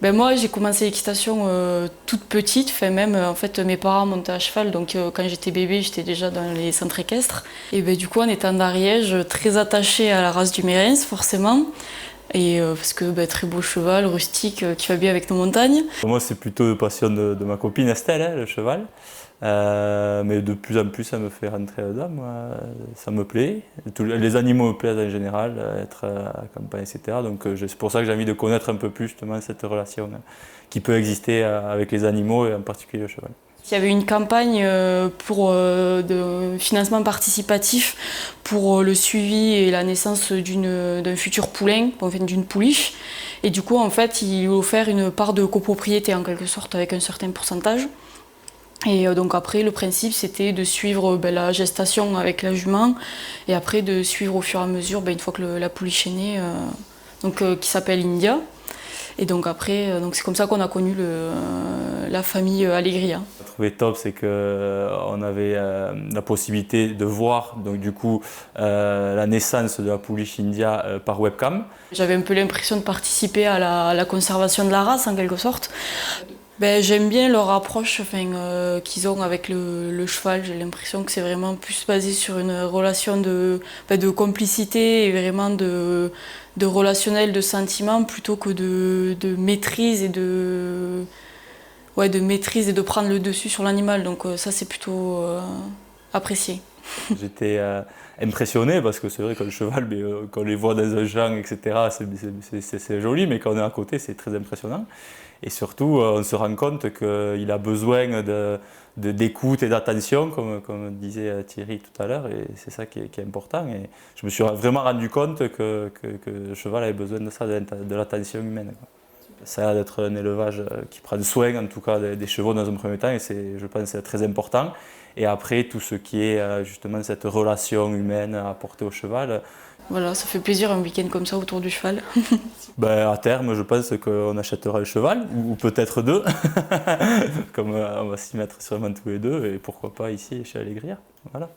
Ben moi, j'ai commencé l'équitation toute petite, enfin même en fait mes parents montaient à cheval, donc quand j'étais bébé, j'étais déjà dans les centres équestres. Et ben du coup, en étant d'Ariège, très attachée à la race du Mérens, forcément, et parce que ben, très beau cheval, rustique, qui va bien avec nos montagnes. Moi, c'est plutôt une passion de ma copine Estelle, hein, le cheval. Mais de plus en plus, ça me fait rentrer dedans, moi. Ça me plaît. Les animaux me plaisent en général, être à la campagne, etc. Donc c'est pour ça que j'ai envie de connaître un peu plus justement cette relation hein, qui peut exister avec les animaux et en particulier le cheval. Il y avait une campagne pour de financement participatif pour le suivi et la naissance d'un futur poulain, enfin d'une pouliche. Et du coup, en fait, il offert une part de copropriété en quelque sorte avec un certain pourcentage. Et donc après, le principe, c'était de suivre la gestation avec la jument et après de suivre au fur et à mesure, une fois que la pouliche est née, qui s'appelle India. Et donc après, c'est comme ça qu'on a connu la famille Allegria. Ce que je trouvais top, c'est qu'on avait la possibilité de voir donc, du coup, la naissance de la pouliche India par webcam. J'avais un peu l'impression de participer à la conservation de la race en quelque sorte. J'aime bien leur approche qu'ils ont avec le cheval. J'ai l'impression que c'est vraiment plus basé sur une relation de complicité et vraiment de relationnel, de sentiment, plutôt que de maîtrise et de maîtrise et de prendre le dessus sur l'animal. Donc ça, c'est plutôt apprécié. J'étais impressionné parce que c'est vrai que le cheval, mais, quand on les voit dans un champ, etc., c'est joli, mais quand on est à côté, c'est très impressionnant. Et surtout, on se rend compte qu'il a besoin d'écoute et d'attention, comme disait Thierry tout à l'heure, et c'est ça qui est important. Et je me suis vraiment rendu compte que le cheval avait besoin de ça, de l'attention humaine, quoi. Ça a l'air d'être un élevage qui prend soin, en tout cas, des chevaux dans un premier temps, et je pense, c'est très important. Et après, tout ce qui est justement cette relation humaine à apporter au cheval. Voilà, ça fait plaisir un week-end comme ça autour du cheval. À terme, je pense qu'on achètera le cheval, ou peut-être deux, comme on va s'y mettre sûrement tous les deux, et pourquoi pas ici chez Allegria. Voilà.